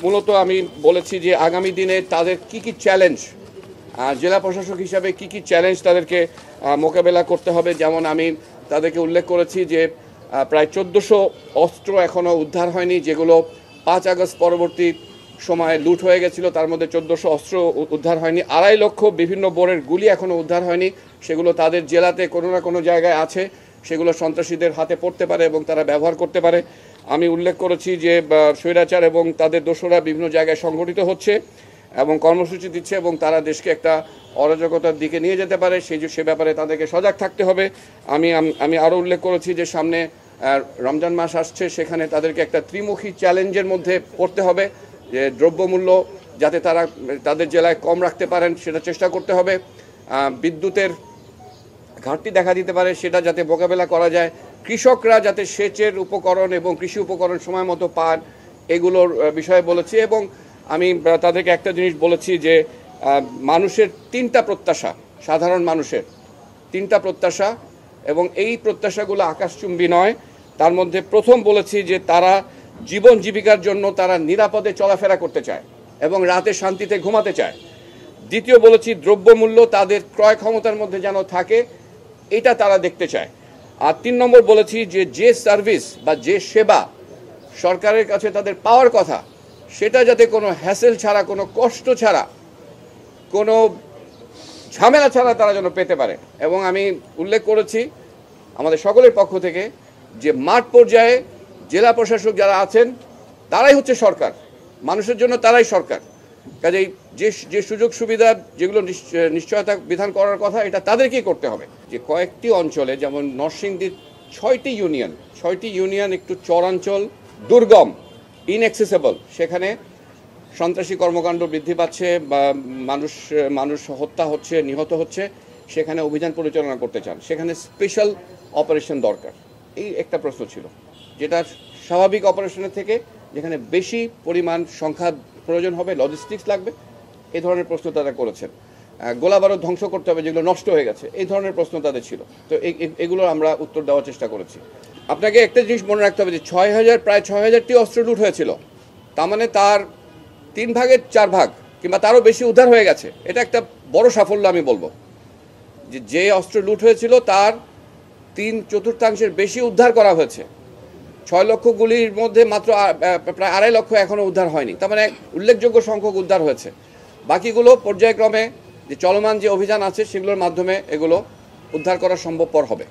মূলত আমি বলেছি যে আগামী দিনে তাদের কি চ্যালেঞ্জ, জেলা প্রশাসক হিসাবে কি চ্যালেঞ্জ তাদেরকে মোকাবেলা করতে হবে। যেমন আমি তাদেরকে উল্লেখ করেছি যে প্রায় 1400 অস্ত্র এখনও উদ্ধার হয়নি, যেগুলো 5 আগস্ট পরবর্তী সময়ে লুট হয়ে গেছিল। তার মধ্যে 1400 অস্ত্র উদ্ধার হয়নি। 2.5 লক্ষ বিভিন্ন বোরের গুলি এখনও উদ্ধার হয়নি, সেগুলো তাদের জেলাতে কোনো না কোনো জায়গায় আছে, সেগুলো সন্ত্রাসীদের হাতে পড়তে পারে এবং তারা ব্যবহার করতে পারে। আমি উল্লেখ করেছি যে স্বৈরাচার এবং তাদের দোসররা বিভিন্ন জায়গায় সংগঠিত হচ্ছে এবং কর্মসূচি দিচ্ছে এবং তারা দেশকে একটা অরাজকতার দিকে নিয়ে যেতে পারে, সে ব্যাপারে তাদেরকে সজাগ থাকতে হবে। আমি আরও উল্লেখ করেছি যে সামনে রমজান মাস আসছে, সেখানে তাদেরকে একটা ত্রিমুখী চ্যালেঞ্জের মধ্যে পড়তে হবে, যে দ্রব্যমূল্য যাতে তারা তাদের জেলায় কম রাখতে পারেন সেটা চেষ্টা করতে হবে। বিদ্যুতের ঘাটতি দেখা দিতে পারে, সেটা যাতে মোকাবেলা করা যায়। কৃষকরা যাতে সেচের উপকরণ এবং কৃষি উপকরণ সময় মতো পান, এগুলোর বিষয়ে বলেছি। এবং আমি তাদেরকে একটা জিনিস বলেছি যে মানুষের 3টা প্রত্যাশা, সাধারণ মানুষের 3টা প্রত্যাশা, এবং এই প্রত্যাশাগুলো আকাশচুম্বী নয়। তার মধ্যে প্রথম বলেছি যে তারা জীবন জীবিকার জন্য তারা নিরাপদে চলাফেরা করতে চায় এবং রাতে শান্তিতে ঘুমাতে চায়। দ্বিতীয় বলেছি দ্রব্যমূল্য তাদের ক্রয় ক্ষমতার মধ্যে যেন থাকে, এটা তারা দেখতে চায়। আর 3 নম্বর বলেছি যে সার্ভিস বা যে সেবা সরকারের কাছে তাদের পাওয়ার কথা, সেটা যাতে কোনো হ্যাসেল ছাড়া, কোনো কষ্ট ছাড়া, কোনো ঝামেলা ছাড়া তারা যেন পেতে পারে। এবং আমি উল্লেখ করেছি আমাদের সকলের পক্ষ থেকে যে মাঠ পর্যায়ে জেলা প্রশাসক যারা আছেন তারাই হচ্ছে সরকার, মানুষের জন্য তারাই সরকার। কাজেই যে সুযোগ সুবিধা যেগুলো নিশ্চয়তা বিধান করার কথা, এটা তাদেরকেই করতে হবে। যে কয়েকটি অঞ্চলে, যেমন নরসিংদীর 6টি ইউনিয়ন একটু চরাঞ্চল, দুর্গম, ইনঅ্যাক্সেসেবল, সেখানে সন্ত্রাসী কর্মকাণ্ড বৃদ্ধি পাচ্ছে বা মানুষ হত্যা হচ্ছে, নিহত হচ্ছে, সেখানে অভিযান পরিচালনা করতে চান, সেখানে স্পেশাল অপারেশন দরকার। এই একটা প্রশ্ন ছিল, যেটা স্বাভাবিক অপারেশনের থেকে যেখানে বেশি পরিমাণ সংখ্যা প্রয়োজন হবে, লজিস্টিক্স লাগবে, এই ধরনের প্রশ্ন তারা করেছেন। গোলাবারুদ ধ্বংস করতে হবে যেগুলো নষ্ট হয়ে গেছে, এই ধরনের প্রশ্ন তাদের ছিল। তো এগুলো আমরা উত্তর দেওয়ার চেষ্টা করেছি। আপনাকে একটা জিনিস মনে রাখতে হবে যে প্রায় 6000টি অস্ত্র লুট হয়েছিল, তার মানে তার 3 ভাগের 4 ভাগ কিংবা তারও বেশি উদ্ধার হয়ে গেছে। এটা একটা বড় সাফল্য আমি বলবো, যে অস্ত্র লুট হয়েছিল তার 3/4 বেশি উদ্ধার করা হয়েছে। 6 লক্ষ গুলির মধ্যে মাত্র প্রায় 2.5 লক্ষ এখনও উদ্ধার হয়নি, তার মানে উল্লেখযোগ্য সংখ্যক উদ্ধার হয়েছে। বাকিগুলো পর্যায়ক্রমে যে চলমান যে অভিযান আছে সেগুলোর মাধ্যমে এগুলো উদ্ধার করা সম্ভবপর হবে।